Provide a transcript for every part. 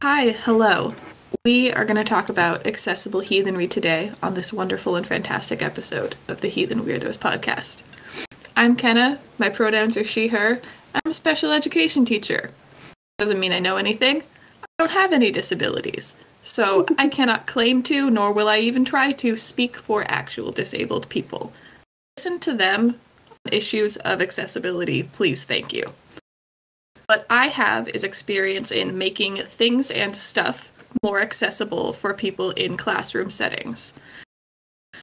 Hi, hello. We are going to talk about accessible heathenry today on this wonderful and fantastic episode of the Heathen Wyrdos Podcast. I'm Kenna, my pronouns are she, her. I'm a special education teacher. Doesn't mean I know anything. I don't have any disabilities. So I cannot claim to, nor will I even try to, speak for actual disabled people. Listen to them on issues of accessibility, please, thank you. What I have is experience in making things and stuff more accessible for people in classroom settings.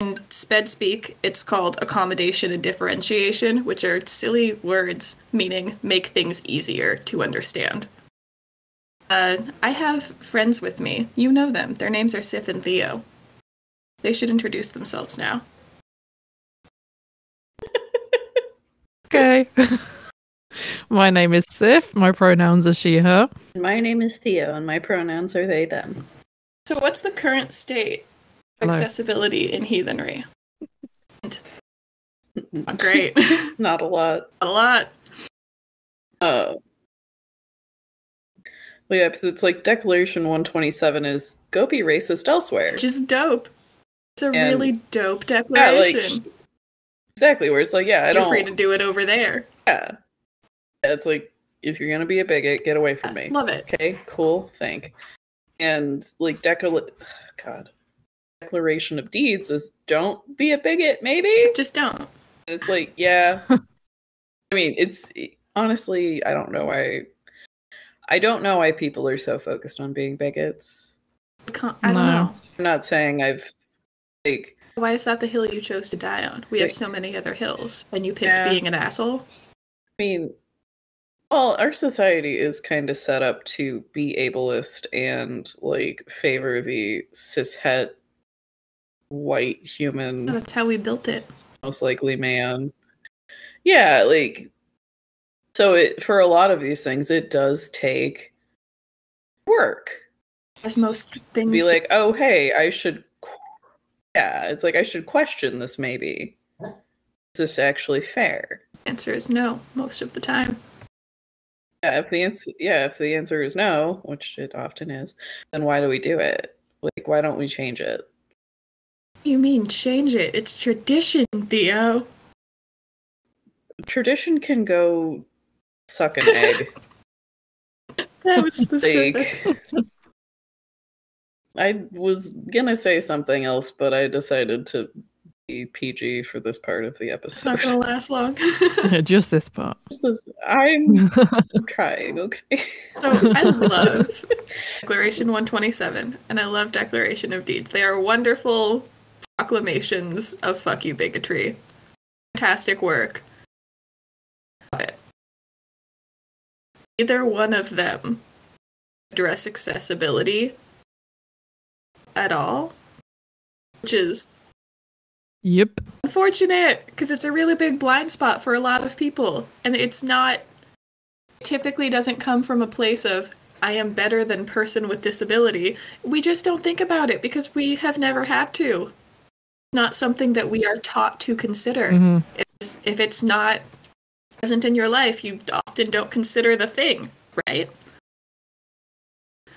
In sped speak, it's called accommodation and differentiation, which are silly words meaning make things easier to understand. I have friends with me. You know them. Their names are Sif and Theo. They should introduce themselves now. Okay. My name is Sif. My pronouns are she, her. My name is Theo, and my pronouns are they, them. So what's the current state of accessibility in heathenry? Great. Not a lot. A lot. Well, yeah, because it's like Declaration 127 is go be racist elsewhere. Which is dope. It's a really dope declaration. Yeah, exactly, where it's like, yeah, You're free to do it over there. Yeah. It's like, if you're gonna be a bigot, get away from me. Love it. Okay, cool, thank. And, like, Declaration of Deeds is don't be a bigot, maybe? Just don't. It's like, yeah. I mean, it's, honestly, I don't know why people are so focused on being bigots. I don't know. I'm not saying I've, like... Why is that the hill you chose to die on? We have so many other hills, and you picked being an asshole? I mean, well, our society is kind of set up to be ableist and, like, favor the cishet white human. That's how we built it. Most likely man. Yeah, like, so for a lot of these things, it does take work. As most things be like, oh, hey, it's like, I should question this maybe. Is this actually fair? Answer is no, most of the time. Yeah, if the answer is no, which it often is, then why do we do it? Like, why don't we change it? What do you mean change it? It's tradition, Theo. Tradition can go suck an egg. That was specific. Like, I was gonna say something else, but I decided to be PG for this part of the episode. It's not gonna last long. Yeah, just this part. I'm trying, okay? So I love Declaration 127, and I love Declaration of Deeds. They are wonderful proclamations of fuck you bigotry. Fantastic work. Love it. Either one of them address accessibility at all, which is Yep. unfortunate, because it's a really big blind spot for a lot of people. And typically doesn't come from a place of, I am better than person with disability. We just don't think about it because we have never had to. It's not something that we are taught to consider. Mm-hmm. If it's not present in your life, you often don't consider the thing, right?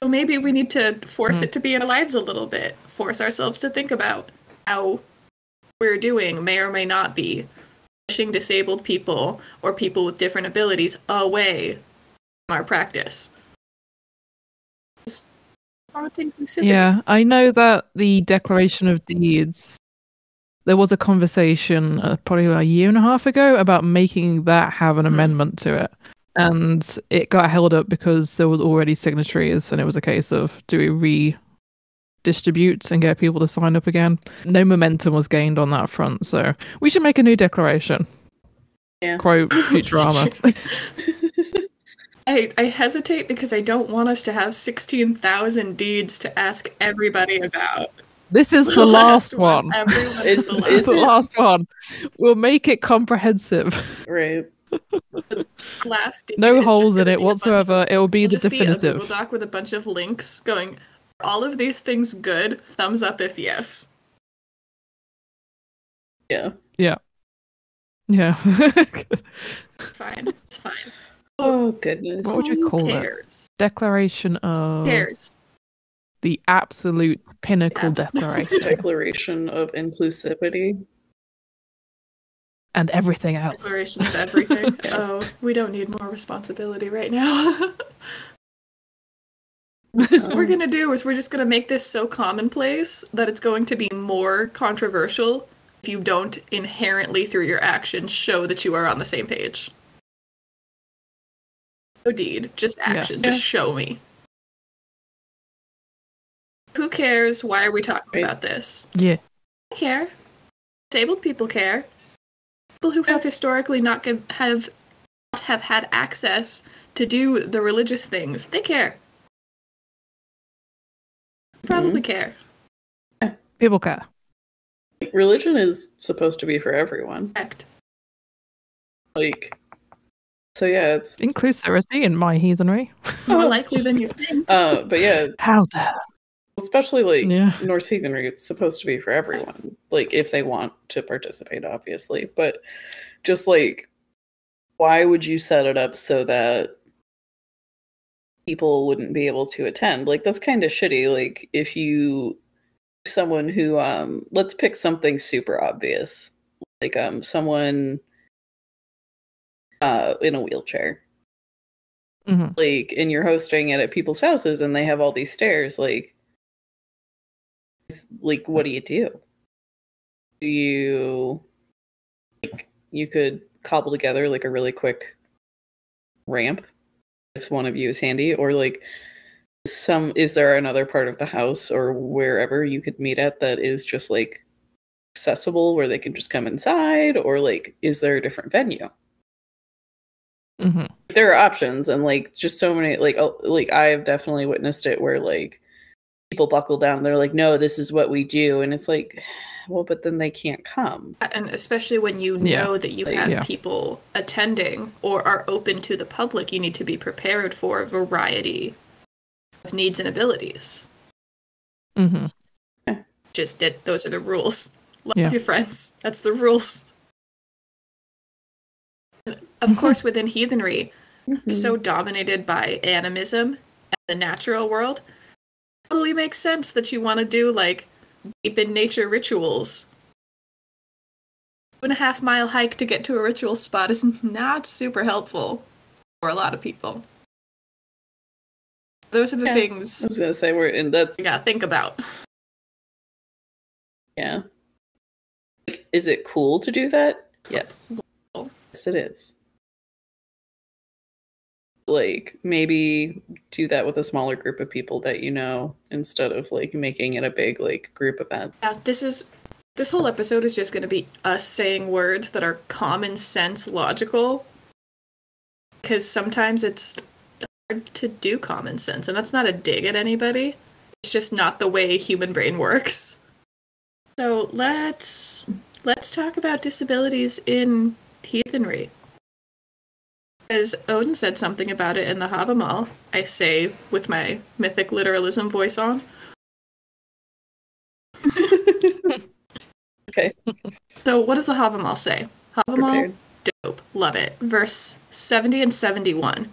So maybe we need to force it to be in our lives a little bit. Force ourselves to think about how we're doing may or may not be pushing disabled people or people with different abilities away from our practice. Yeah, I know that the Declaration of Deeds, there was a conversation probably a year and a half ago about making that have an amendment to it. And it got held up because there was already signatories, and it was a case of, do we redistribute and get people to sign up again? No momentum was gained on that front, so we should make a new declaration. Yeah. Quote Futurama. I hesitate because I don't want us to have 16,000 deeds to ask everybody about. This is the last one. It's the last one. We'll make it comprehensive. Right. No holes in it whatsoever. It'll be the definitive. Be a Google Doc with a bunch of links going, are all of these things good? Thumbs up if yes. Yeah. Yeah. Yeah. Fine. It's fine. Oh, goodness. What would you call it? Declaration of... Cares. the absolute pinnacle declaration. Declaration of inclusivity. And everything else. Declaration of everything. Yes. Oh, we don't need more responsibility right now. What we're going to do is we're just going to make this so commonplace that it's going to be more controversial if you don't inherently, through your actions, show that you are on the same page. No deed, just action. Yes. Just show me. Who cares? Why are we talking about this? Yeah. I care. Disabled people care. People who have historically not have had access to do the religious things, they care. Probably care. People care. Religion is supposed to be for everyone. Correct. Like, so yeah, it's Inclusivity in my heathenry. More likely than you think. but yeah, How dare. especially like Yeah. Norse heathenry, it's supposed to be for everyone. Like, if they want to participate, obviously. But just like, why would you set it up so that people wouldn't be able to attend? Like, that's kind of shitty. Like, if you someone who let's pick something super obvious, like someone in a wheelchair, like, and you're hosting it at people's houses and they have all these stairs, like what do? Do you, like, you could cobble together like a really quick ramp if one of you is handy, or like is there another part of the house or wherever you could meet at that is just like accessible where they can just come inside, or like is there a different venue? There are options, and like just so many, like I've definitely witnessed it where like people buckle down, they're like, no, this is what we do, and it's like, well, but then they can't come. And especially when you know that you have people attending or are open to the public, you need to be prepared for a variety of needs and abilities. Just those are the rules. Love your friends. That's the rules. Of course, within heathenry, so dominated by animism and the natural world, it totally makes sense that you want to do like deep in nature rituals. 2.5 mile hike to get to a ritual spot is not super helpful for a lot of people. Those are the things I was gonna say that's you gotta think about. Yeah. Like, is it cool to do that? Yes. Yes, it is. Like, maybe do that with a smaller group of people that you know, instead of like making it a big like group event. Yeah, this whole episode is just gonna be us saying words that are common sense logical. Because sometimes it's hard to do common sense, and that's not a dig at anybody. It's just not the way human brain works. So let's talk about disabilities in heathenry. As Odin said something about it in the Havamal, I say with my mythic literalism voice on. Okay. So what does the Havamal say? Havamal, dope, love it. Verse 70 and 71. It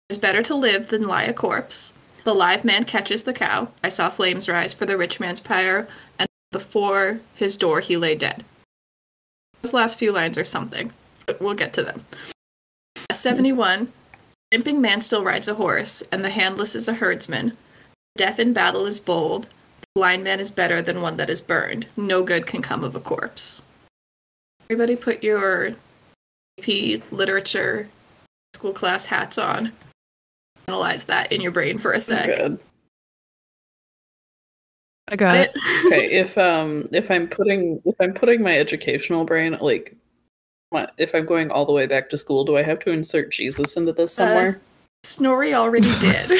is better to live than lie a corpse. The live man catches the cow. I saw flames rise for the rich man's pyre, and before his door he lay dead. Those last few lines are something, but we'll get to them. 71. Limping man still rides a horse, and the handless is a herdsman. Death in battle is bold. The blind man is better than one that is burned. No good can come of a corpse. Everybody put your AP literature school class hats on. Analyze that in your brain for a sec. Good. I got it. Okay, if I'm putting my educational brain, like, if I'm going all the way back to school, do I have to insert Jesus into this somewhere? Snorri already did.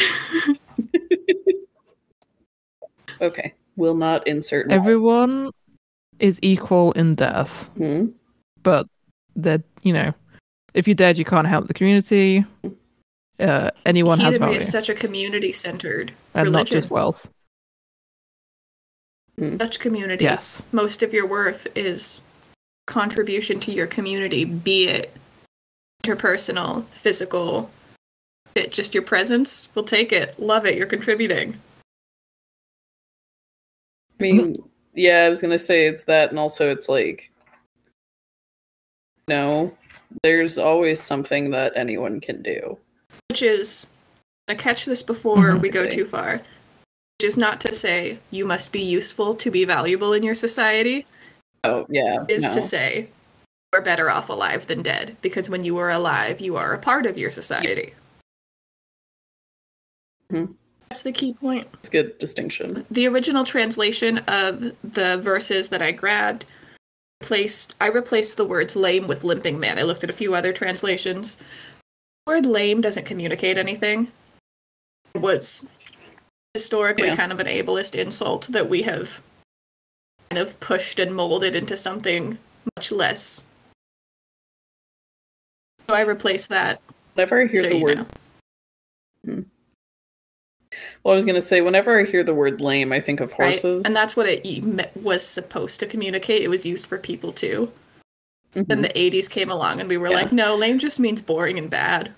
Okay, will not insert. Everyone is equal in death, but that, you know, if you're dead, you can't help the community. Anyone has value. Heathenry is such a community-centered and religion. not just wealth. Such community. Yes. Most of your worth is contribution to your community, be it interpersonal, physical, just your presence. We'll take it. Love it. You're contributing. I mean, yeah, I was going to say it's that, and also it's like, no, there's always something that anyone can do. Which is, I catch this before we go too far, which is not to say you must be useful to be valuable in your society. Oh, yeah. Is to say you're better off alive than dead, because when you are alive, you are a part of your society. Mm-hmm. That's the key point. It's a good distinction. The original translation of the verses that I grabbed, I replaced the words lame with limping man. I looked at a few other translations. The word lame doesn't communicate anything. It was historically kind of an ableist insult that we have kind of pushed and molded into something much less. So I replaced that. Whenever I hear the word... Well, I was going to say, whenever I hear the word lame, I think of horses. Right? And that's what it was supposed to communicate. It was used for people, too. Mm-hmm. Then the 80s came along, and we were like, no, lame just means boring and bad.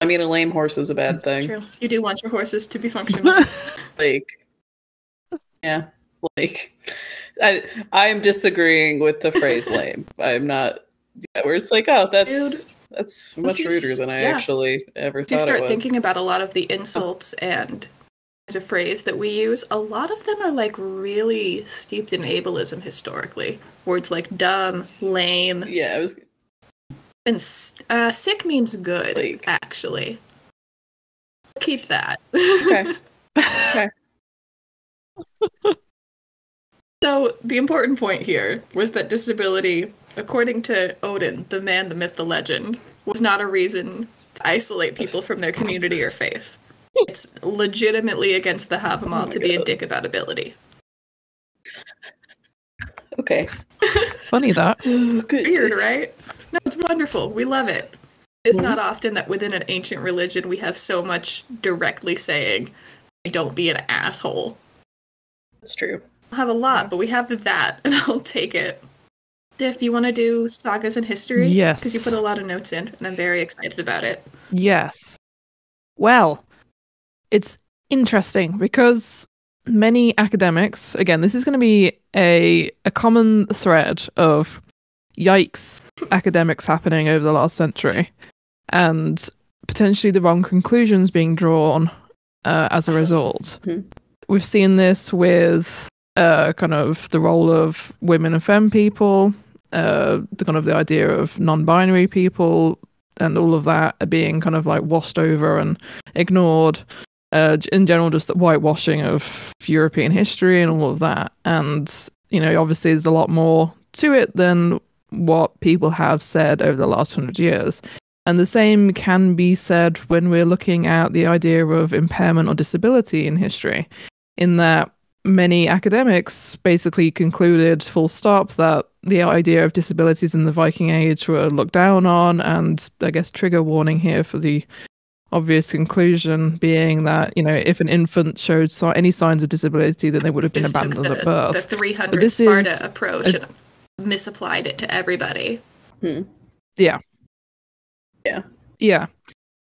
I mean, a lame horse is a bad thing. It's true. You do want your horses to be functional. I'm disagreeing with the phrase lame. I'm not... Yeah, where it's like, oh, that's much ruder than I actually ever thought it was. You start thinking about a lot of the insults and as a phrase that we use, a lot of them are like really steeped in ableism historically. Words like dumb, lame. Yeah, it was... And sick means good, actually. Keep that. Okay. Okay. So, the important point here was that disability, according to Odin, the man, the myth, the legend, was not a reason to isolate people from their community or faith. It's legitimately against the Havamal to be a dick about ability. Okay. Funny that. Weird, right? No, it's wonderful. We love it. It's not often that within an ancient religion we have so much directly saying, don't be an asshole. That's true. I have a lot, but we have that, and I'll take it. Sif, you want to do sagas and history? Yes. Because you put a lot of notes in, and I'm very excited about it. Yes. Well, it's interesting because many academics, again, this is going to be a common thread of yikes academics happening over the last century, and potentially the wrong conclusions being drawn as a result. Mm-hmm. We've seen this with kind of the role of women and femme people, the kind of the idea of non-binary people, and all of that being kind of like washed over and ignored. In general, just the whitewashing of European history and all of that. And, you know, obviously there's a lot more to it than what people have said over the last 100 years. And the same can be said when we're looking at the idea of impairment or disability in history, in that many academics basically concluded full stop that the idea of disabilities in the Viking Age were looked down on, and I guess trigger warning here for the obvious conclusion being that, you know, if an infant showed any signs of disability, then they would have been abandoned at birth. The 300 Sparta approach and misapplied it to everybody. Yeah. Yeah. Yeah.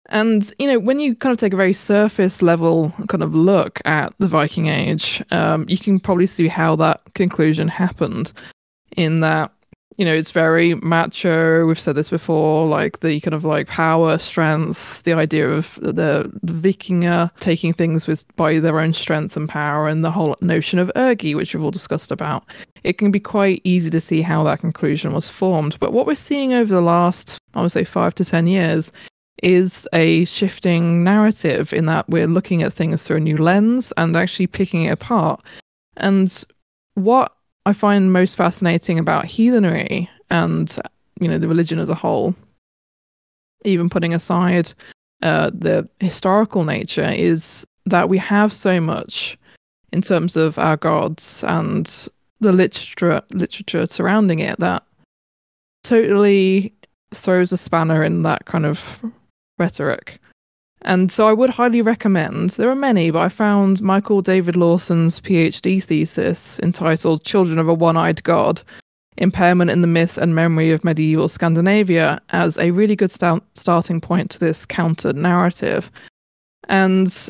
And, you know, when you kind of take a very surface level kind of look at the Viking Age, you can probably see how that conclusion happened, in that, you know, it's very macho. We've said this before, like the kind of like power, strength, the idea of the Vikinger taking things by their own strength and power, and the whole notion of ergi, which we've all discussed about. It can be quite easy to see how that conclusion was formed. But what we're seeing over the last, I would say, 5 to 10 years is a shifting narrative, in that we're looking at things through a new lens and actually picking it apart. And what I find most fascinating about heathenry and, you know, the religion as a whole, even putting aside the historical nature, is that we have so much in terms of our gods and the literature surrounding it that totally throws a spanner in that kind of rhetoric. And so I would highly recommend, there are many, but I found Michael David Lawson's PhD thesis entitled Children of a One-Eyed God, Impairment in the Myth and Memory of Medieval Scandinavia as a really good starting point to this counter-narrative. And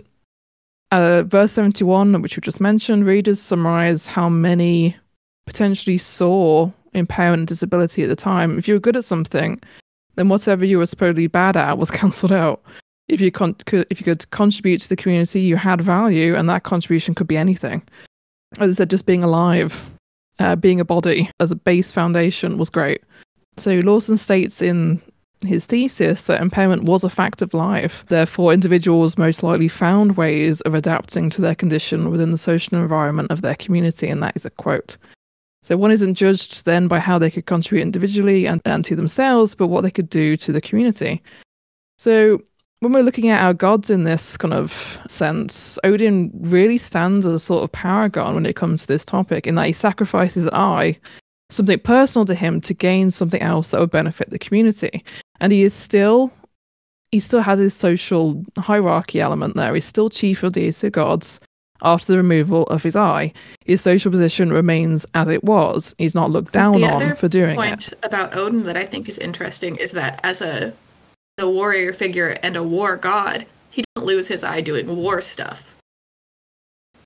Verse 71, which we just mentioned, readers summarize how many potentially saw impairment and disability at the time. If you were good at something, then whatever you were supposedly bad at was cancelled out. If you could contribute to the community, you had value, and that contribution could be anything. As I said, just being alive, being a body as a base foundation was great. So Lawson states in his thesis that impairment was a fact of life. Therefore, individuals most likely found ways of adapting to their condition within the social environment of their community, and that is a quote. So one isn't judged then by how they could contribute individually and to themselves, but what they could do to the community. So when we're looking at our gods in this kind of sense, Odin really stands as a sort of paragon when it comes to this topic, in that he sacrifices an eye, something personal to him, to gain something else that would benefit the community. And he still has his social hierarchy element there. He's still chief of the Aesir gods after the removal of his eye. His social position remains as it was. He's not looked down on for doing it. The other point about Odin that I think is interesting is that as a warrior figure and a war god, he didn't lose his eye doing war stuff.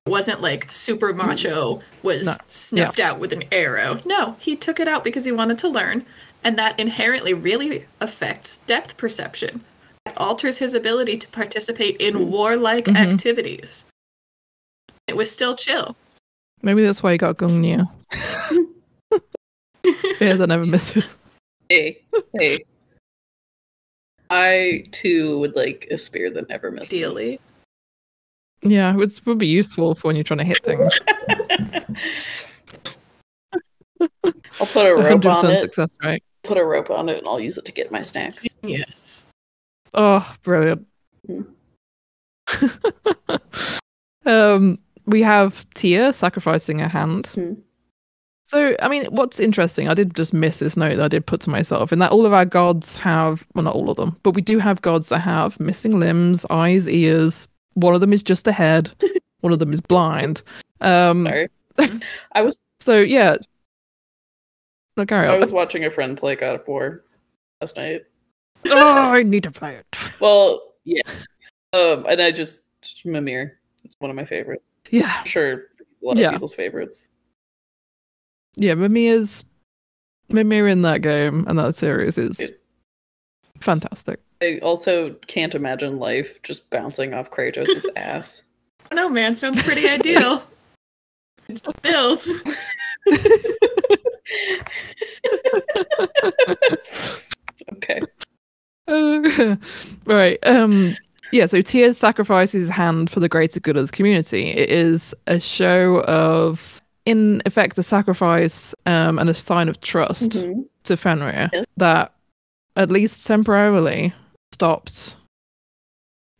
It wasn't like super macho was snuffed out with an arrow. No, he took it out because he wanted to learn, and that inherently really affects depth perception. It alters his ability to participate in warlike activities. It was still chill. Maybe that's why he got Gungnir. Fear that never misses. Hey. I, too, would like a spear that never misses. Ideally. Yeah, it would be useful for when you're trying to hit things. I'll put a rope on it. Success rate. Put a rope on it and I'll use it to get my snacks. Yes. Oh, brilliant. We have Tia sacrificing a hand. So, I mean, what's interesting, I did just miss this note that I did put to myself, in that all of our gods have, well, not all of them, but we do have gods that have missing limbs, eyes, ears. One of them is just a head. One of them is blind. Sorry. So, yeah. No, carry on. I was watching a friend play God of War last night. Oh, I need to play it. Well, yeah. And I just Mimir. It's one of my favorites. Yeah. I'm sure it's a lot of people's favorites. Yeah, Mimir in that game and that series is fantastic. I also can't imagine life just bouncing off Kratos' ass. I don't know, man. Sounds pretty ideal. It's Bills. Okay. Right. Yeah, so Tia sacrifices his hand for the greater good of the community. It is a show of, in effect, a sacrifice and a sign of trust to Fenrir that, at least temporarily, stopped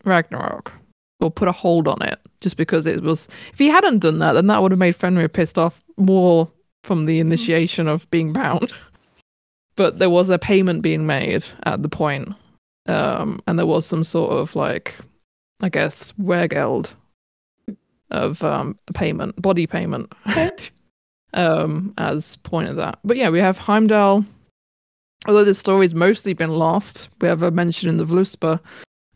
Ragnarok, or put a hold on it, just because it was... If he hadn't done that, then that would have made Fenrir pissed off more from the initiation of being bound. But there was a payment being made at the point. And there was some sort of, like, I guess, wergeld of payment, body payment, as point of that. But yeah, we have Heimdall. Although this story's mostly been lost, we have a mention in the Vluspa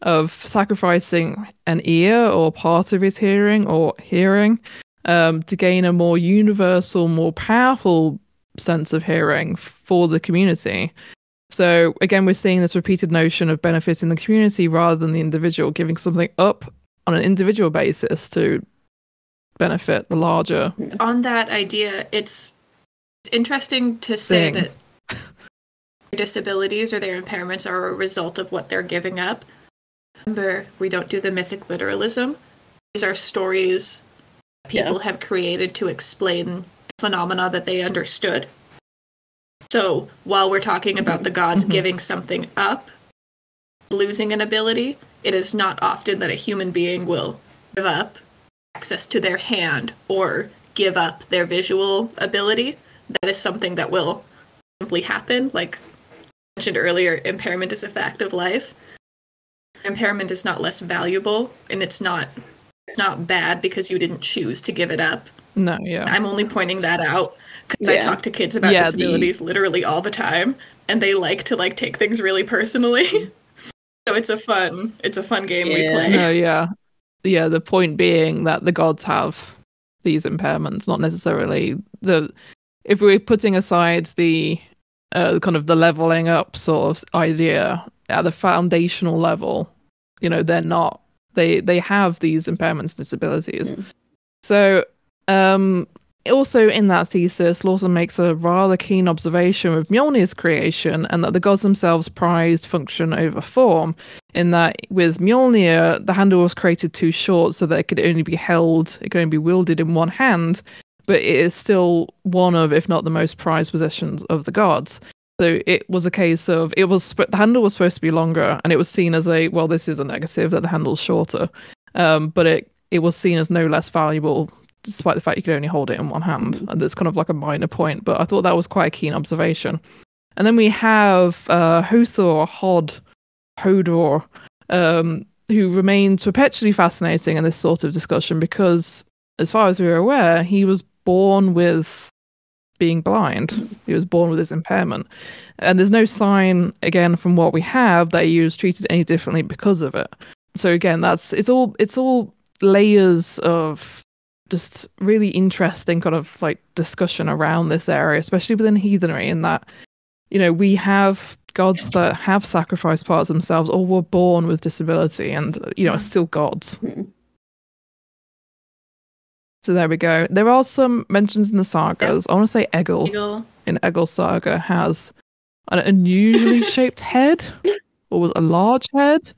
of sacrificing an ear or part of his hearing to gain a more universal, more powerful sense of hearing for the community. So again, we're seeing this repeated notion of benefiting the community rather than the individual, giving something up on an individual basis to benefit the larger. On that idea, it's interesting to say that their disabilities or their impairments are a result of what they're giving up. Remember, we don't do the mythic literalism. These are stories people have created to explain phenomena that they understood. So while we're talking about the gods giving something up, losing an ability, it is not often that a human being will give up access to their hand or give up their visual ability. That is something that will simply happen. Like I mentioned earlier, impairment is a fact of life. Impairment is not less valuable, and it's not bad because you didn't choose to give it up. No, yeah. I'm only pointing that out because I talk to kids about disabilities literally all the time, and they like to take things really personally. So it's a fun game we play. No, yeah. the point being that the gods have these impairments, not necessarily if we're putting aside the kind of the leveling up sort of idea at the foundational level, they're not, they have these impairments and disabilities. So also in that thesis, Lawson makes a rather keen observation of Mjolnir's creation, and that the gods themselves prized function over form, in that with Mjolnir, the handle was created too short so that it could only be wielded in one hand, but it is still one of, if not the most prized possessions of the gods. So it was a case of, the handle was supposed to be longer, and it was seen as this is a negative that the handle's shorter, but it was seen as no less valuable, despite the fact you could only hold it in one hand. And it's kind of like a minor point, but I thought that was quite a keen observation. And then we have Hodor, who remains perpetually fascinating in this sort of discussion, because as far as we were aware, he was born with being blind. He was born with this impairment. And there's no sign, again, from what we have, that he was treated any differently because of it. So again, it's all layers of just really interesting kind of like discussion around this area, especially within heathenry, in that we have gods that have sacrificed parts of themselves or were born with disability and are still gods. So there we go. There are some mentions in the sagas. I want to say Egil in Egil's saga has an unusually shaped head, or was a large head,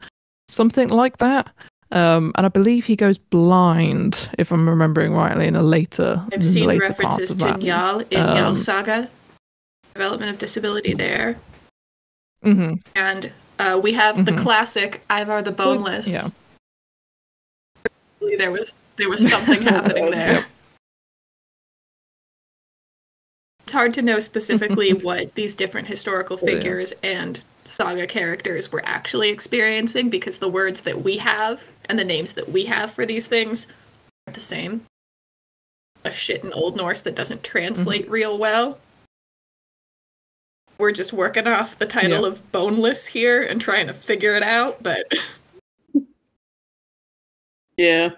something like that. And I believe he goes blind, if I'm remembering rightly, in a later. I've seen references to Njal in Njal's saga, development of disability there. Mm-hmm. And we have the classic Ivar the Boneless. Yeah. There was something happening there. Yep. It's hard to know specifically what these different historical figures and saga characters were actually experiencing, because the words that we have and the names that we have for these things are the same. A shit in Old Norse that doesn't translate real well. We're just working off the title of Boneless here and trying to figure it out, but yeah.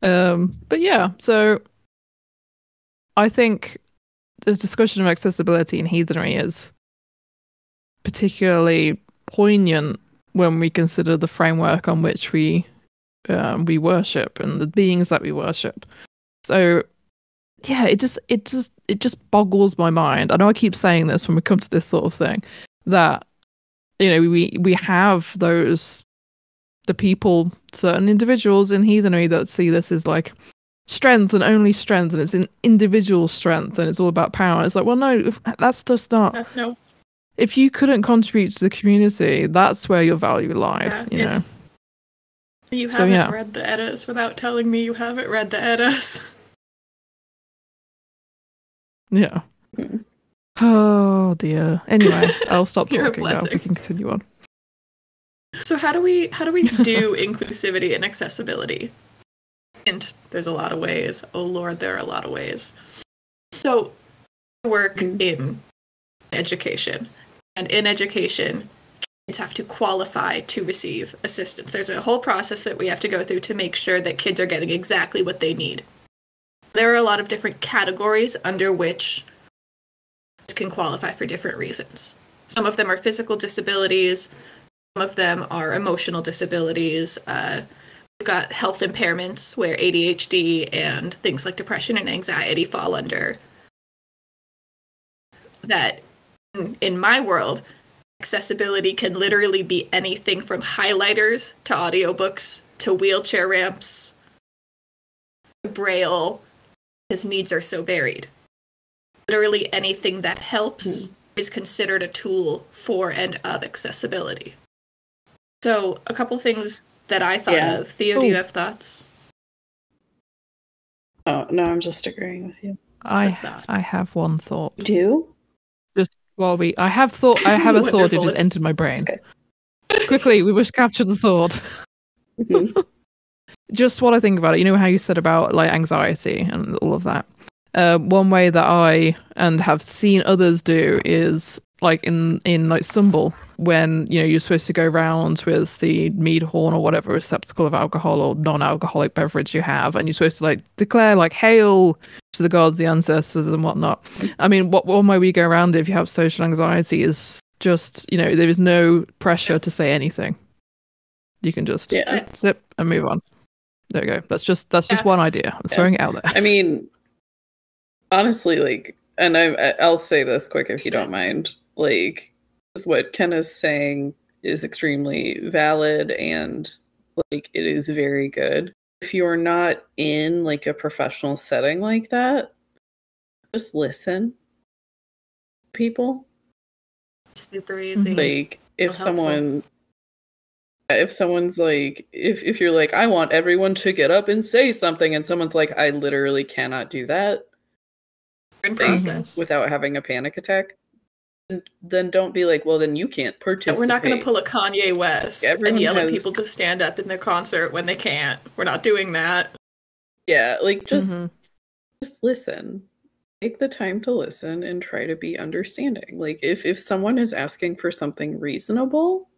But yeah, so I think the discussion of accessibility in heathenry is particularly poignant when we consider the framework on which we worship and the beings that we worship. So yeah, it just boggles my mind. I know I keep saying this when we come to this sort of thing, that we have the people, certain individuals in heathenry that see this as like strength and only strength, and it's an individual strength, and it's all about power. It's like, well, no, that's just not. No. If you couldn't contribute to the community, that's where your value lied. Yeah, you haven't read the Eddas without telling me you haven't read the Eddas. Yeah. Oh dear. Anyway, I'll stop talking now. We can continue on. So how do we do inclusivity and accessibility? And there's a lot of ways. Oh Lord, there are a lot of ways. So I work in education. And in education, kids have to qualify to receive assistance. There's a whole process that we have to go through to make sure that kids are getting exactly what they need. There are a lot of different categories under which kids can qualify for different reasons. Some of them are physical disabilities. Some of them are emotional disabilities. We've got health impairments where ADHD and things like depression and anxiety fall under. That, in my world, accessibility can literally be anything from highlighters to audiobooks to wheelchair ramps to Braille. His needs are so varied. Literally anything that helps is considered a tool for and of accessibility. So, a couple things that I thought of. Theo, do you have thoughts? Oh, no, I'm just agreeing with you. I have one thought. You do? Just while I have a thought, it just entered my brain. Okay. Quickly, we must capture the thought. Mm-hmm. Just what I think about it. You know how you said about like anxiety and all of that. One way that I and have seen others do is like in like Sumbul, when you're supposed to go round with the mead horn or whatever receptacle of alcohol or non-alcoholic beverage you have, and you're supposed to like declare like hail to the gods, the ancestors, and whatnot. I mean, one way we go around it if you have social anxiety is just there is no pressure to say anything. You can just sip and move on. There you go. That's just one idea. I'm throwing it out there. I mean, honestly, like, and I'll say this quick if you don't mind. Like, what Kenna's saying is extremely valid, and like it is very good. If you're not in like a professional setting like that, just listen. People. Super easy. Like if someone's like, if you're like, I want everyone to get up and say something, and someone's like, I literally cannot do that in process without having a panic attack, then don't be like, well, then you can't participate. We're not going to pull a Kanye West and yell at people to stand up in their concert when they can't. We're not doing that. Yeah, like just listen. Take the time to listen and try to be understanding. Like if someone is asking for something reasonable,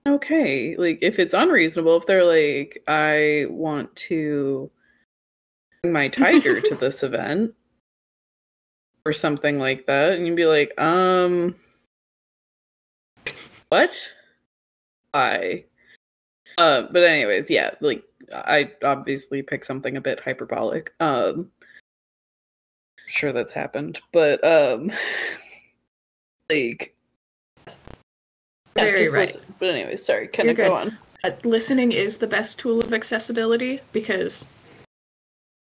okay. Like if it's unreasonable, if they're like, I want to bring my tiger to this event or something like that, and you'd be like, what? Why? But anyways, yeah, like I obviously picked something a bit hyperbolic. Sure that's happened, but like very right. Listen. But anyway, sorry, can I go on? Listening is the best tool of accessibility, because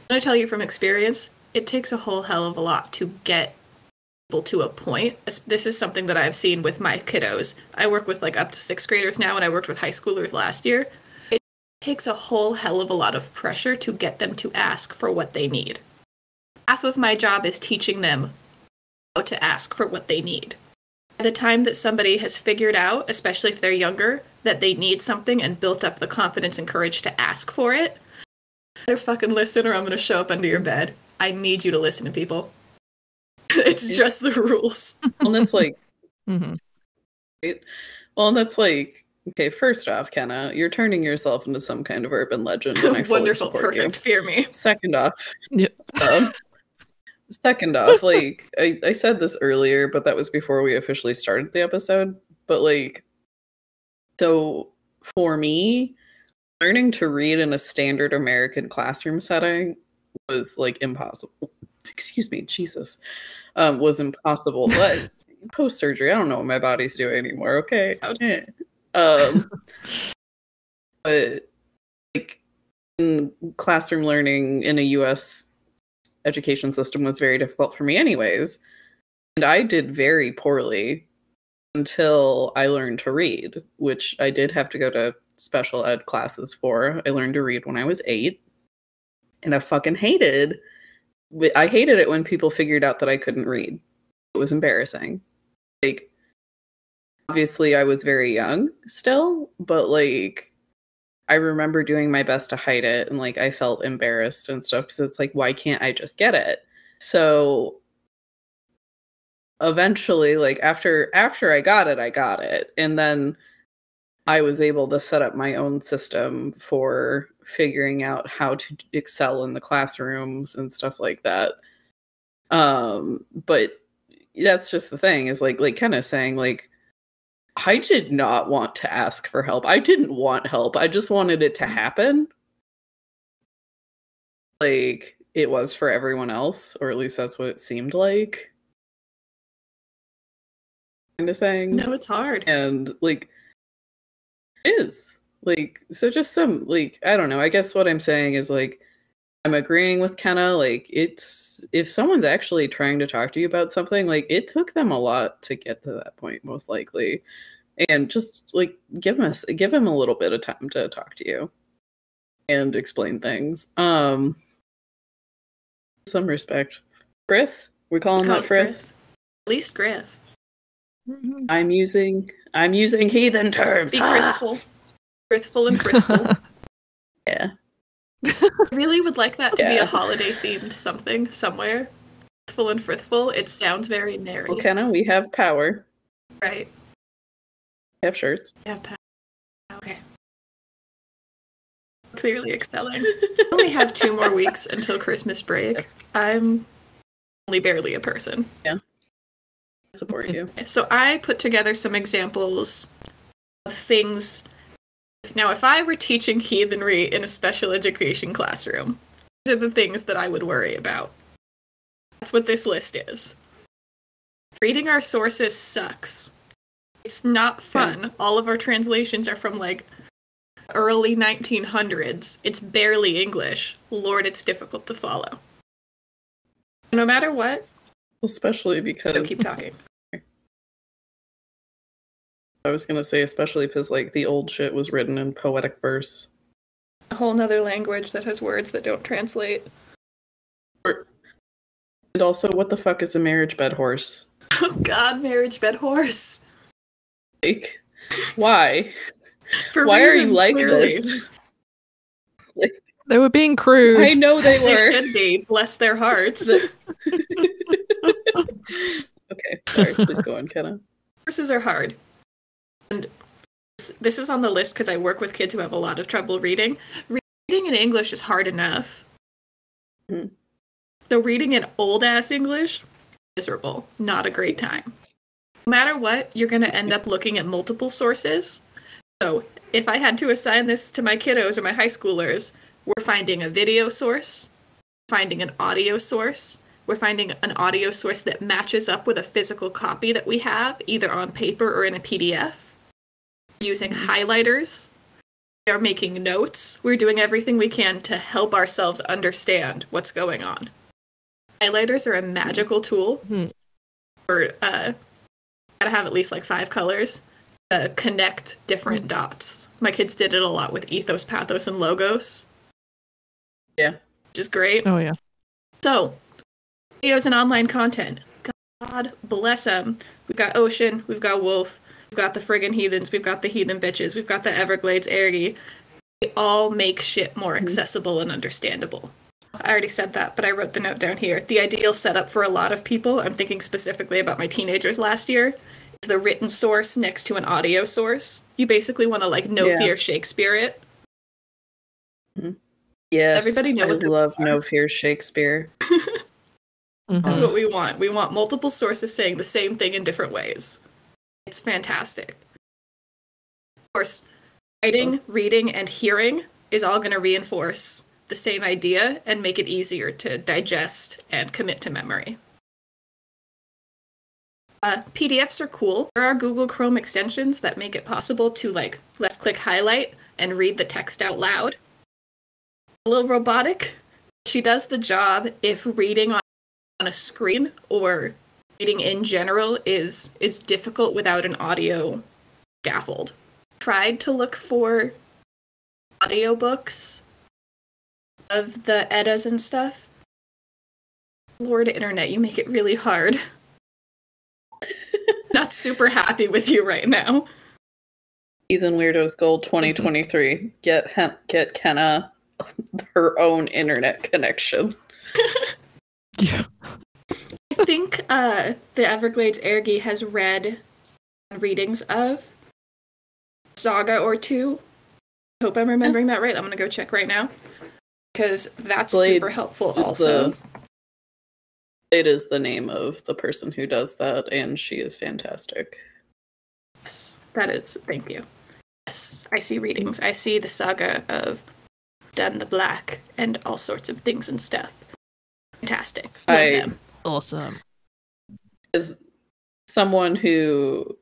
I'm going to tell you from experience, it takes a whole hell of a lot to get people to a point. This is something that I've seen with my kiddos. I work with like up to 6th graders now, and I worked with high schoolers last year. It takes a whole hell of a lot of pressure to get them to ask for what they need. Half of my job is teaching them how to ask for what they need. By the time that somebody has figured out, especially if they're younger, that they need something and built up the confidence and courage to ask for it, you better fucking listen or I'm going to show up under your bed. I need you to listen to people. It's just the rules. Well, that's like... right? Well, that's like... Okay, first off, Kenna, you're turning yourself into some kind of urban legend, and I fully Wonderful, support perfect, you. fear me. Second off... Second off, like, I said this earlier, but that was before we officially started the episode. But, like, so for me, learning to read in a standard American classroom setting was, like, impossible. Excuse me, Jesus. Was impossible. But post-surgery, I don't know what my body's doing anymore, okay? But, like, in classroom learning in a U.S. education system was very difficult for me anyways. And I did very poorly until I learned to read, which I did have to go to special ed classes for. I learned to read when I was 8. And I fucking hated it when people figured out that I couldn't read. It was embarrassing. Like, obviously I was very young still, but like, I remember doing my best to hide it, and like I felt embarrassed and stuff because it's like, why can't I just get it? So eventually, like after I got it, and then I was able to set up my own system for figuring out how to excel in the classrooms and stuff like that. But that's just the thing, is like Kenna's saying, like, I did not want to ask for help. I didn't want help. I just wanted it to happen. Like, it was for everyone else, or at least that's what it seemed like. Kind of thing. No, it's hard. And, like, it is. Like, so just some, like, I don't know. I guess what I'm saying is, like, I'm agreeing with Kenna. Like, it's, if someone's actually trying to talk to you about something, like, it took them a lot to get to that point, most likely. And just, like, give him a little bit of time to talk to you and explain things. Some respect. Frith? We're calling that Frith? At least Griff. I'm using heathen terms. Be grithful. Grithful and frithful. Yeah. I really would like that to be a holiday themed something somewhere. Full and frithful. It sounds very merry. Well, Kenna, we have power. Right. We have shirts. We have power. Okay. Clearly excelling. I only have 2 more weeks until Christmas break. Yes. I'm only barely a person. Yeah. I support you. So I put together some examples of things. Now, if I were teaching heathenry in a special education classroom, these are the things that I would worry about. That's what this list is. Reading our sources sucks. It's not fun. Yeah. All of our translations are from, like, early 1900s. It's barely English. Lord, it's difficult to follow. No matter what. Especially because... No, keep talking. I was gonna say, especially because, like, the old shit was written in poetic verse. A whole nother language that has words that don't translate. And also, what the fuck is a marriage bed horse? Oh god, marriage bed horse. Like, why? Why are you like this? Like, they were being crude. I know they were. They should be. Bless their hearts. Okay, sorry. Please go on, Kenna. Horses are hard. And this is on the list because I work with kids who have a lot of trouble reading. Reading in English is hard enough. Mm. So reading in old-ass English, miserable. Not a great time. No matter what, you're going to end up looking at multiple sources. So if I had to assign this to my kiddos or my high schoolers, we're finding a video source, finding an audio source, we're finding an audio source that matches up with a physical copy that we have, either on paper or in a PDF. Using highlighters. We are making notes. We're doing everything we can to help ourselves understand what's going on. Highlighters are a magical tool. Or, gotta have at least like 5 colors. Connect different dots. My kids did it a lot with ethos, pathos, and logos. Yeah. Which is great. Oh, yeah. So, videos and online content. God bless them. We've got Ocean, we've got Wolf, we've got the friggin' heathens, we've got the heathen bitches, we've got the Everglades Ergi. They all make shit more accessible and understandable. I already said that, but I wrote the note down here. The ideal setup for a lot of people, I'm thinking specifically about my teenagers last year, is the written source next to an audio source. You basically want to, like, no fear Shakespeare it. Yes, everybody know I love no fear Shakespeare. That's what we want. We want multiple sources saying the same thing in different ways. It's fantastic. Of course, writing, reading, and hearing is all going to reinforce the same idea and make it easier to digest and commit to memory. PDFs are cool. There are Google Chrome extensions that make it possible to, like, left-click highlight and read the text out loud. A little robotic. She does the job if reading on a screen or reading in general is difficult without an audio scaffold. Tried to look for audiobooks of the Eddas and stuff. Lord Internet, you make it really hard. Not super happy with you right now. Heathen Wyrdos Gold 2023. Get Kenna her own internet connection. Yeah. I think the Everglades Ergi has read readings of Saga or 2. I hope I'm remembering that right. I'm going to go check right now. Because that's super helpful also. It is the name of the person who does that, and she is fantastic. Yes, that is. Thank you. Yes, I see readings. I see the Saga of Dun the Black and all sorts of things and stuff. Fantastic. Love them. Awesome. As someone who,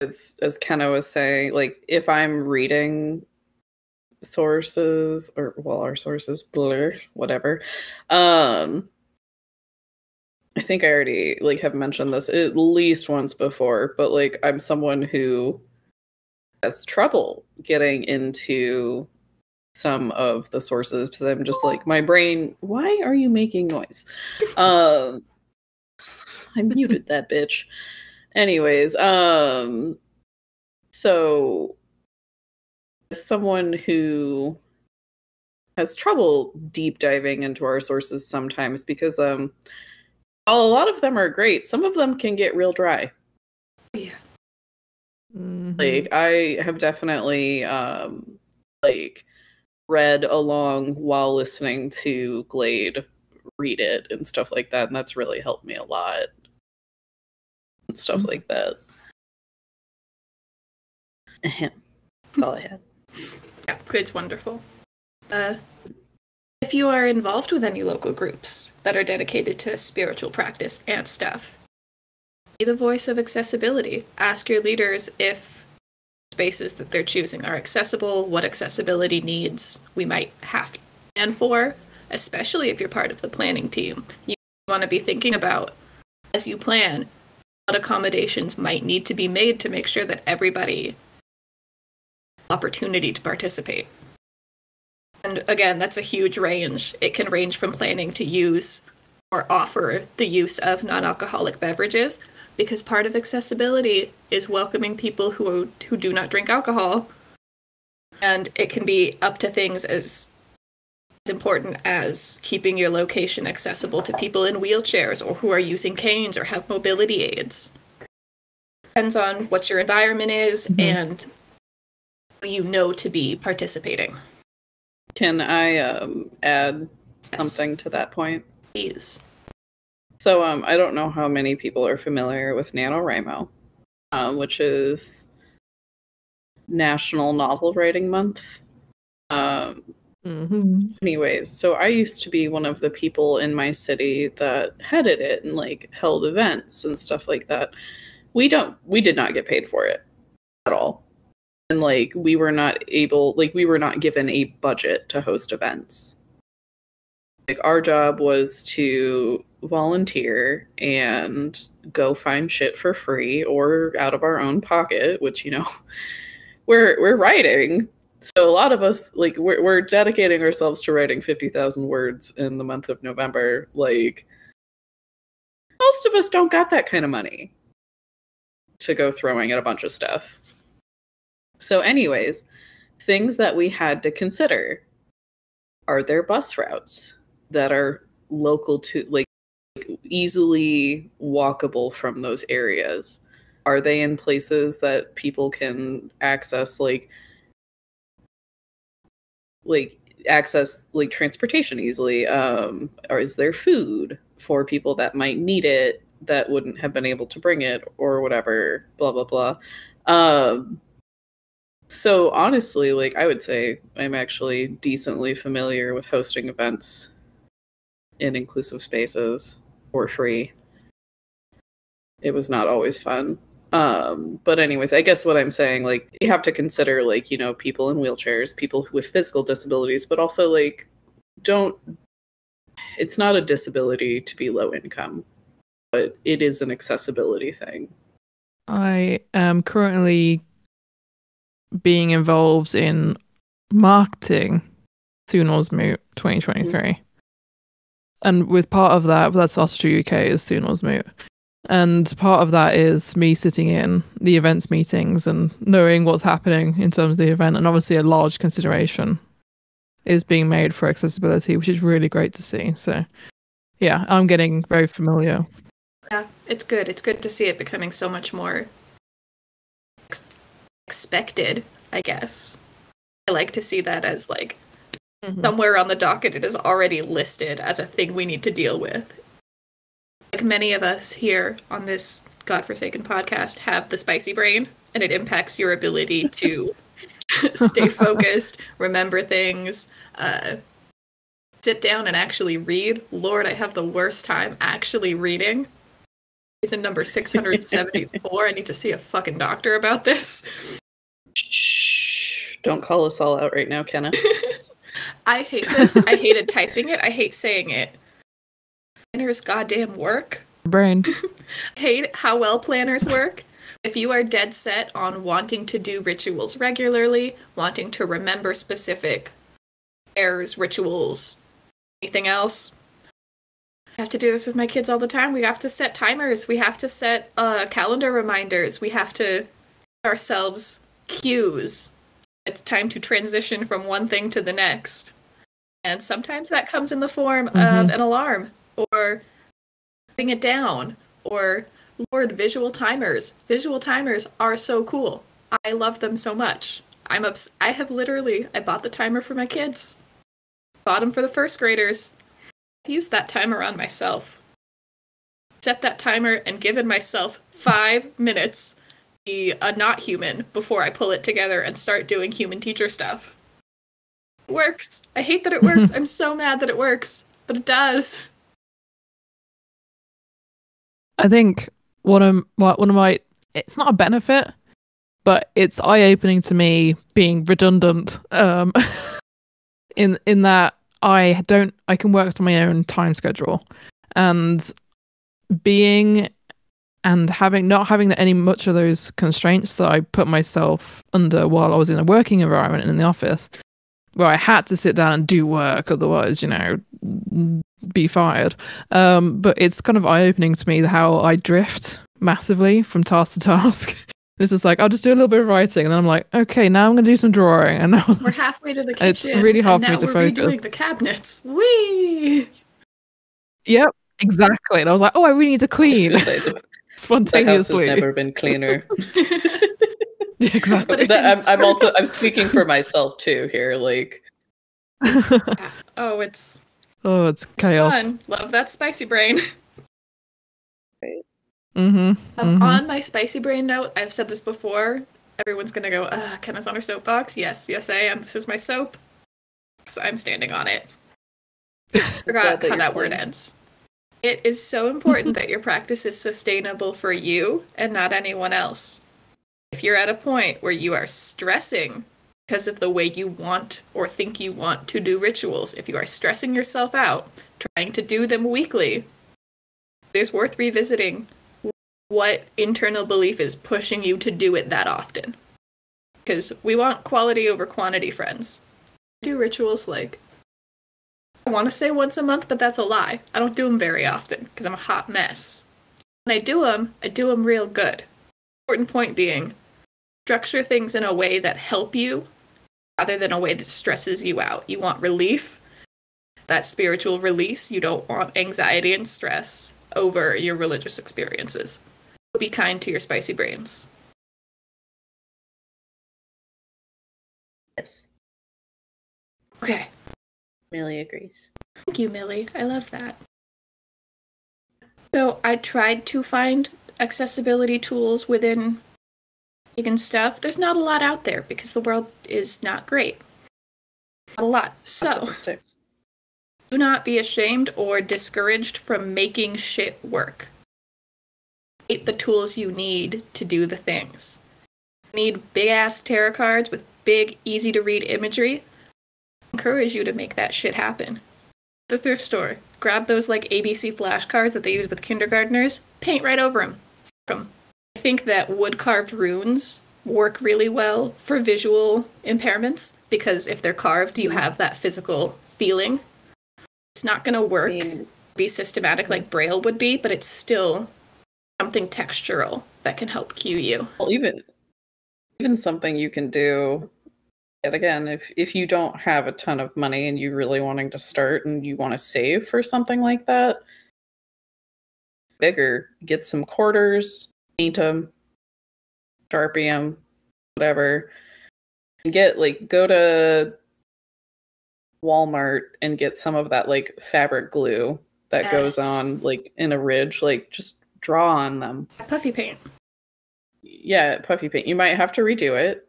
as Kenna was saying, like, if I'm reading sources, or, well, our sources, blur, whatever, I think I already, like, have mentioned this at least once before, but, like, I'm someone who has trouble getting into some of the sources because I'm just like, my brain, why are you making noise? I muted that bitch. Anyways, so as someone who has trouble deep diving into our sources sometimes because While a lot of them are great, some of them can get real dry. Yeah. Mhm. Like, I have definitely, like, read along while listening to Glade read it and stuff like that, and that's really helped me a lot. And stuff Mhm. like that. That's all I had. Yeah, Glade's wonderful. If you are involved with any local groups that are dedicated to spiritual practice and stuff, be the voice of accessibility. Ask your leaders if spaces that they're choosing are accessible, what accessibility needs we might have to plan for, especially if you're part of the planning team. You want to be thinking about, as you plan, what accommodations might need to be made to make sure that everybody has opportunity to participate. And again, that's a huge range. It can range from planning to use or offer the use of non-alcoholic beverages, because part of accessibility is welcoming people who do not drink alcohol. And it can be up to things as important as keeping your location accessible to people in wheelchairs or who are using canes or have mobility aids. Depends on what your environment is and who you know to be participating. Can I add something to that point? Please. So I don't know how many people are familiar with NaNoWriMo, which is National Novel Writing Month. Anyways, so I used to be one of the people in my city that headed it and like held events and stuff like that. We did not get paid for it at all. And like we were not given a budget to host events. Like our job was to volunteer and go find shit for free or out of our own pocket, which, you know, we're writing. So a lot of us, like, we're dedicating ourselves to writing 50,000 words in the month of November. Like, most of us don't got that kind of money to go throwing at a bunch of stuff. So anyways, things that we had to consider. Are there bus routes that are local to, like, easily walkable from those areas? Are they in places that people can access, like access like transportation easily? Or is there food for people that might need it that wouldn't have been able to bring it or whatever, blah blah blah. So honestly, like, I would say I'm actually decently familiar with hosting events in inclusive spaces for free. It was not always fun. But anyways, I guess what I'm saying, like, you have to consider, like, you know, people in wheelchairs, people with physical disabilities, but also, like, it's not a disability to be low income, but it is an accessibility thing. I am currently being involved in marketing through Moot 2023. And with part of that, that's Austria UK is through Moot. And part of that is me sitting in the events meetings and knowing what's happening in terms of the event. And obviously a large consideration is being made for accessibility, which is really great to see. So yeah, I'm getting very familiar. Yeah, it's good. It's good to see it becoming so much more expected, I guess. I like to see that as, like, somewhere on the docket it is already listed as a thing we need to deal with. Like many of us here on this godforsaken podcast have the spicy brain, and it impacts your ability to stay focused, remember things, sit down and actually read. Lord, I have the worst time actually reading. Season number 674. I need to see a fucking doctor about this. Shh. Don't call us all out right now, Kenna. I hate this. I hated typing it. I hate saying it. Planners goddamn work. Brain. I hate how well planners work. If you are dead set on wanting to do rituals regularly, wanting to remember specific prayers, rituals, anything else, I have to do this with my kids all the time. We have to set timers. We have to set calendar reminders. We have to give ourselves cues. It's time to transition from one thing to the next. And sometimes that comes in the form of an alarm or putting it down, or Lord, visual timers. Visual timers are so cool. I love them so much. I bought the timer for my kids. Bought them for the first graders. I've used that timer on myself. Set that timer and given myself 5 minutes be a not human before I pull it together and start doing human teacher stuff. It works. I hate that it works. I'm so mad that it works, but it does. I think one of my it's not a benefit, but it's eye-opening to me being redundant. In that I can work to my own time schedule, and not having any much of those constraints that I put myself under while I was in a working environment and in the office, where I had to sit down and do work, otherwise, be fired. But it's kind of eye-opening to me how I drift massively from task to task. It's just like, I'll just do a little bit of writing, and then I'm like, okay, now I'm going to do some drawing. And we're halfway to the kitchen. It's really hard for me to focus. Now we're redoing the cabinets. Whee! Yep, exactly. And I was like, oh, I really need to clean. Spontaneously. The house has never been cleaner. Yeah, exactly. I'm speaking for myself too here. Like, it's chaos. Fun. Love that spicy brain. Right. On my spicy brain note, I've said this before. Everyone's gonna go, Kenna's on her soapbox. Yes, I am. This is my soap. So I'm standing on it. Forgot how that word ends. It is so important that your practice is sustainable for you and not anyone else. If you're at a point where you are stressing because of the way you want or think you want to do rituals, if you are stressing yourself out, trying to do them weekly, it is worth revisiting what internal belief is pushing you to do it that often. Because we want quality over quantity, friends. I do rituals I want to say once a month, but that's a lie. I don't do them very often because I'm a hot mess. When I do them real good. Important point being, structure things in a way that help you rather than a way that stresses you out. You want relief, that spiritual release. You don't want anxiety and stress over your religious experiences. Be kind to your spicy brains. Yes. Okay. Millie agrees. Thank you, Millie. I love that. So I tried to find accessibility tools within vegan stuff. There's not a lot out there because the world is not great. Not a lot. So do not be ashamed or discouraged from making shit work. Create the tools you need to do the things. You need big-ass tarot cards with big, easy-to-read imagery. I encourage you to make that shit happen. The thrift store. Grab those ABC flashcards that they use with kindergartners. Paint right over them. I think that wood-carved runes work really well for visual impairments because if they're carved, you have that physical feeling. It's not going to work, be systematic like Braille would be, but it's still something textural that can help cue you. Well, even something you can do, and again, if you don't have a ton of money and you're really wanting to start and you want to save for something like that, bigger, get some quarters, paint them, Sharpie them, whatever, and go to Walmart and get some of that fabric glue that goes on in a ridge, just draw on them. Puffy paint. Yeah, puffy paint. You might have to redo it.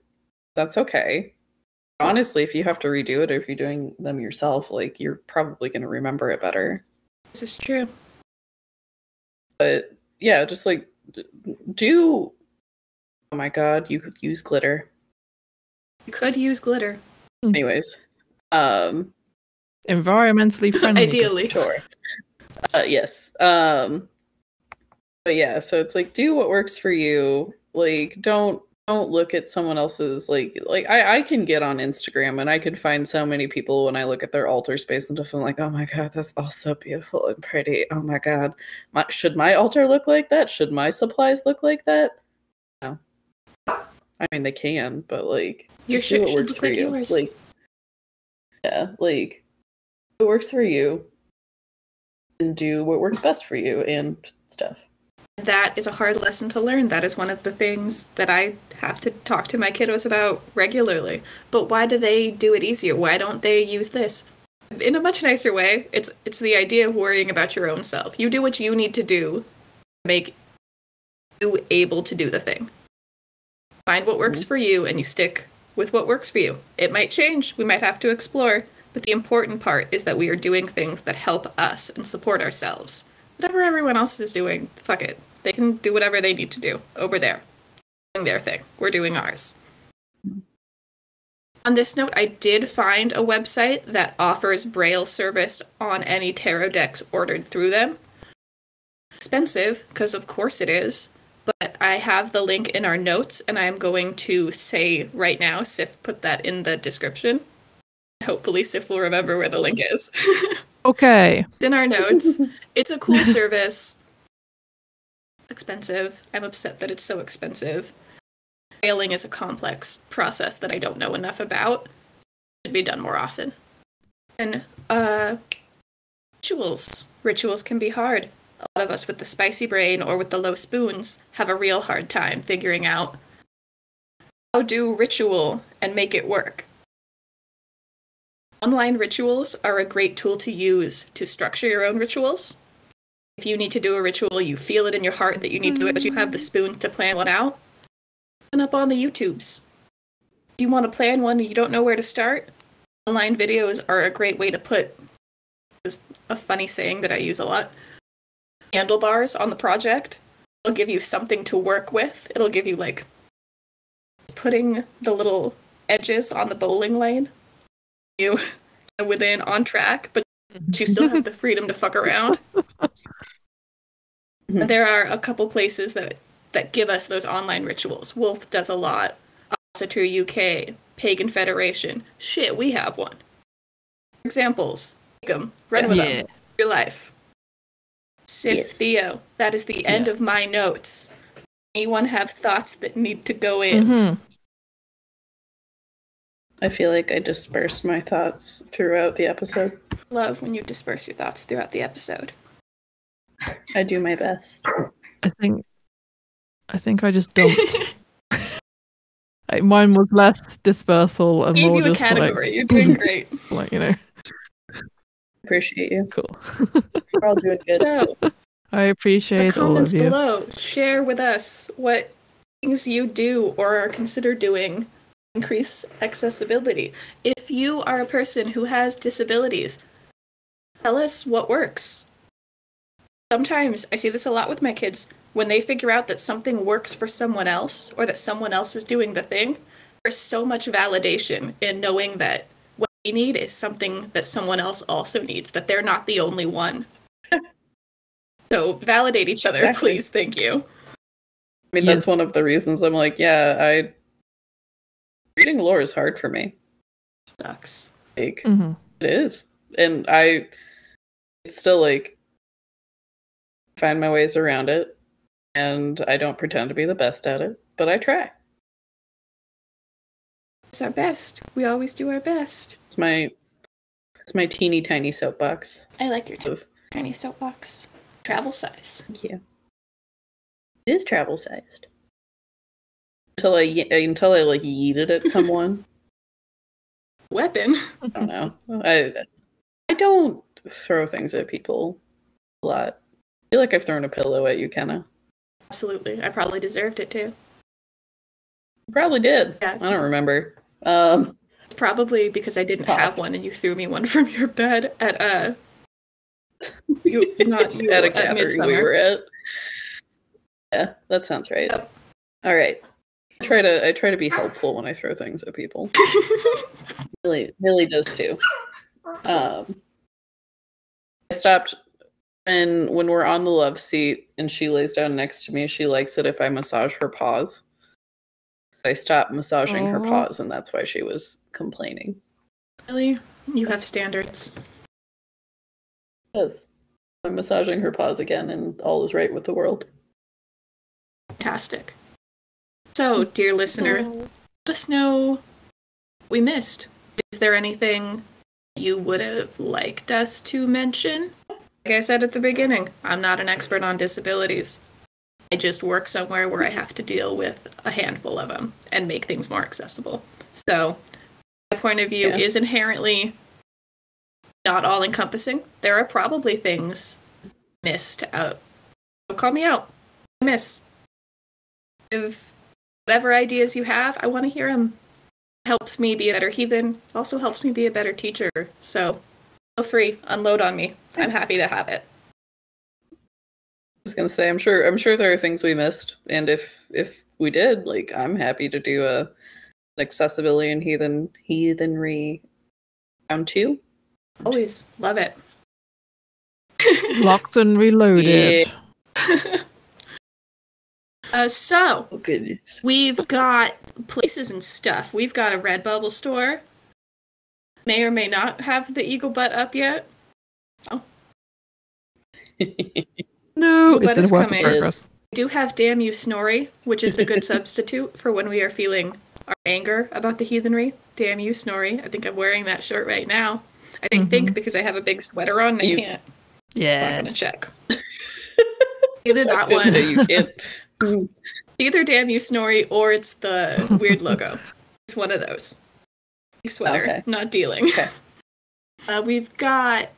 That's okay. Honestly, if you have to redo it or if you're doing them yourself, you're probably going to remember it better. This is true. But yeah, just do. Oh my god, you could use glitter. You could use glitter. Anyways, environmentally friendly. Ideally, sure. Yes. But yeah, so it's do what works for you. Don't look at someone else's I can get on Instagram and I can find so many people when I look at their altar space and stuff. I'm like, oh my god, that's all so beautiful and pretty. Oh my god, should my altar look like that? Should my supplies look like that? No. I mean, they can, but your just do what shit works should for look you. Like yours. Yeah, it works for you. and do what works best for you and stuff. That is a hard lesson to learn. That is one of the things that I have to talk to my kiddos about regularly. But why do they do it easier? Why don't they use this? In a much nicer way, it's the idea of worrying about your own self. You do what you need to do to make you able to do the thing. Find what works for you, and you stick with what works for you. It might change. We might have to explore. But the important part is that we are doing things that help us and support ourselves. Whatever everyone else is doing, fuck it. They can do whatever they need to do over there. Doing their thing. We're doing ours. On this note, I did find a website that offers Braille service on any tarot decks ordered through them. Expensive, because of course it is. But I have the link in our notes, and I'm going to say right now, Sif put that in the description. Hopefully Sif will remember where the link is. Okay. It's in our notes. It's a cool service. It's expensive. I'm upset that it's so expensive. Brailing is a complex process that I don't know enough about. It should be done more often. And rituals can be hard. A lot of us with the spicy brain or with the low spoons have a real hard time figuring out how to do ritual and make it work. Online rituals are a great tool to use to structure your own rituals. If you need to do a ritual, you feel it in your heart that you need to do it, but you have the spoons to plan one out. Open up on the YouTubes. If you want to plan one and you don't know where to start, online videos are a great way to put, this is a funny saying that I use a lot, handlebars on the project. It'll give you something to work with. It'll give you, like, putting the little edges on the bowling lane. You within on track, but you still have the freedom to fuck around. There are a couple places that give us those online rituals. Wolf does a lot. True UK, Pagan Federation. Shit, we have one. Examples. Take them. Run with them. Your life. Sif Theo. That is the end of my notes. Anyone have thoughts that need to go in? I feel like I dispersed my thoughts throughout the episode. Love when you disperse your thoughts throughout the episode. I do my best. I think I just dumped. Mine was less dispersal and more just category. You're doing great. Like, you know. Appreciate you. Cool. We're all doing good. So, I appreciate all of you. Comments below. Share with us what things you do or are consider doing to increase accessibility. If you are a person who has disabilities, tell us what works. Sometimes, I see this a lot with my kids, when they figure out that something works for someone else, or that someone else is doing the thing, there's so much validation in knowing that what they need is something that someone else also needs, that they're not the only one. So, validate each other, please. Thank you. I mean, that's one of the reasons I'm like, reading lore is hard for me. Sucks. Like, it is. And it's still like, find my ways around it, and I don't pretend to be the best at it, but I try. It's our best. We always do our best. It's my teeny tiny soapbox. I like your tiny soapbox. Travel size. Thank you. It is travel sized. Until I like yeeted at someone. Weapon. I don't know. I don't throw things at people a lot. I feel like I've thrown a pillow at you, Kenna. Absolutely. I probably deserved it too. Probably did. Yeah. I don't remember. Probably because I didn't have one and you threw me one from your bed at at a gathering we were at. Yeah, that sounds right. Yep. All right. I try to be helpful when I throw things at people. Millie does too. I stopped. And when we're on the love seat and she lays down next to me, she likes it if I massage her paws. I stopped massaging her paws, and that's why she was complaining. Really? You have standards. Yes. I'm massaging her paws again, and all is right with the world. Fantastic. So, dear listener, let us know what we missed. Is there anything you would have liked us to mention? Like I said at the beginning, I'm not an expert on disabilities. I just work somewhere where I have to deal with a handful of them and make things more accessible. So my point of view is inherently not all-encompassing. There are probably things missed out. So call me out. I miss. If whatever ideas you have, I want to hear them. It helps me be a better heathen. It also helps me be a better teacher. So feel free, unload on me. I'm happy to have it. I was gonna say, I'm sure there are things we missed, and if we did, like, I'm happy to do an accessibility and heathenry round 2. Always love it. Locked and reloaded. So, oh goodness, we've got places and stuff. We've got a Redbubble store. May or may not have the eagle butt up yet. Oh. No, Eagle it's butt is in work in coming. progress. We do have Damn You Snorri, which is a good substitute for when we are feeling our anger about the heathenry. Damn You Snorri. I think I'm wearing that shirt right now. I think because I have a big sweater on and I can't. Yeah. I'm not gonna check. Either that one. you can't. Either Damn You Snorri or it's the weird logo. It's one of those. Big sweater, not dealing. Okay. We've got...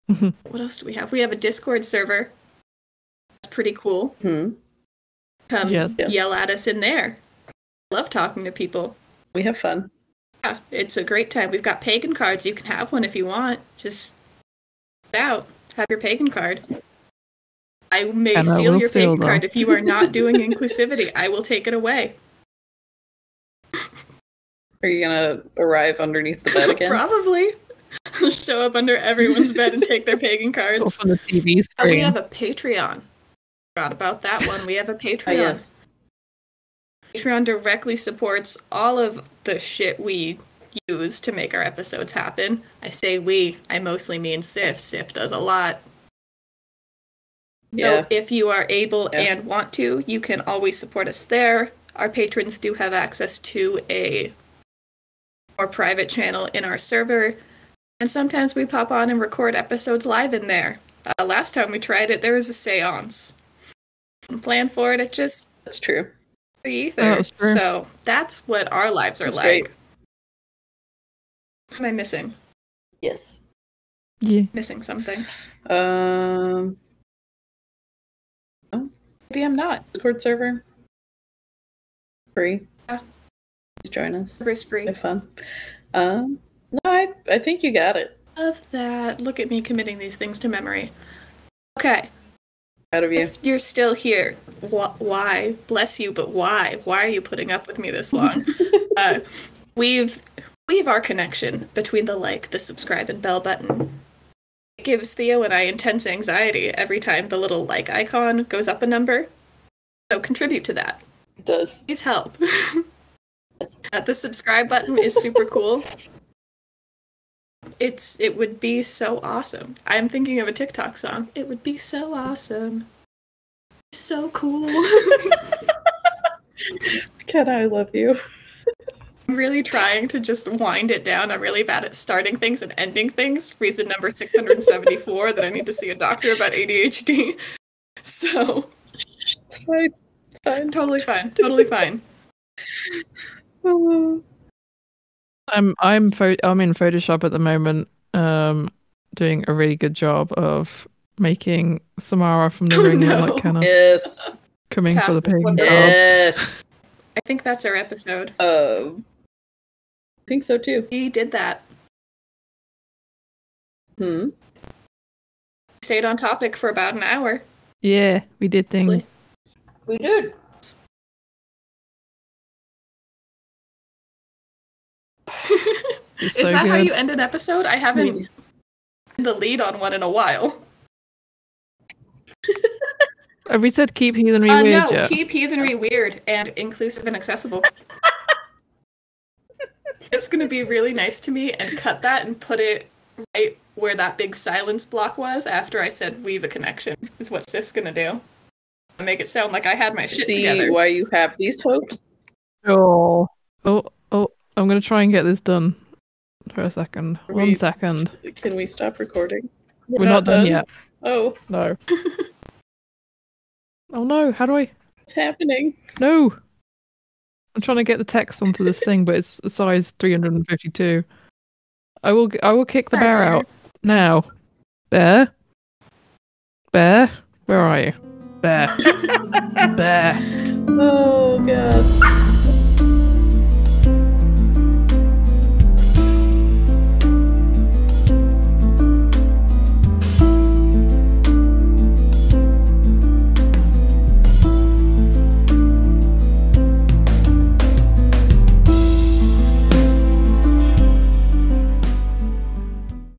What else do we have? We have a Discord server. That's pretty cool. Come yell at us in there. I love talking to people. We have fun. Yeah, it's a great time. We've got pagan cards. You can have one if you want. Just get out. Have your pagan card. I may steal your pagan card if you are not doing inclusivity. I will take it away. Are you gonna arrive underneath the bed again? Probably. Show up under everyone's bed and take their pagan cards. Off on the TV screen. We have a Patreon. Forgot about that one. We have a Patreon. Yes. Patreon directly supports all of the shit we use to make our episodes happen. I say we. I mostly mean Sif. Sif does a lot. Yeah. So if you are able and want to, you can always support us there. Our patrons do have access to a more private channel in our server. And sometimes we pop on and record episodes live in there. Last time we tried it, there was a seance. Plan for it, That's true. The ether. So that's what our lives are like. Great. What am I missing? Yes. Yeah. Missing something. No. Maybe I'm not. Discord server. Free. Yeah. Please join us. Server's free. Have fun. No, I think you got it. Love that. Look at me committing these things to memory. Okay. Proud of you. If you're still here, why? Bless you, but why? Why are you putting up with me this long? We've our connection between the subscribe and bell button. It gives Theo and I intense anxiety every time the little like icon goes up a number. So contribute to that. It does. Please help. The subscribe button is super cool. It would be so awesome. I'm thinking of a TikTok song. It would be so awesome. So cool. Kenna, I love you. I'm really trying to just wind it down. I'm really bad at starting things and ending things. Reason number 674 that I need to see a doctor about ADHD. So it's fine. It's fine. Totally fine. Totally fine. I'm in Photoshop at the moment, doing a really good job of making Samara from the Ring like Kenna. Yes. Coming for the pagan cards. Yes. I think that's our episode. I think so too. We did that. Stayed on topic for about an hour. Yeah, we did things. We did. Is that how you end an episode? I haven't been the lead on one in a while. Have we said keep heathenry weird no, yet? Keep heathenry weird and inclusive and accessible. It's going to be really nice to me and cut that and put it right where that big silence block was after I said weave a connection, is what Sif's going to do. Make it sound like I had my shit together. See why you have these folks? Oh, I'm going to try and get this done for a second. 1 second. Can we stop recording? We're not done yet. Oh. No. Oh no, how do I... What's happening? No! I'm trying to get the text onto this thing, but it's a size 352. I will kick the bear out. Now. Bear? Bear? Where are you? Bear. Bear. Oh, God.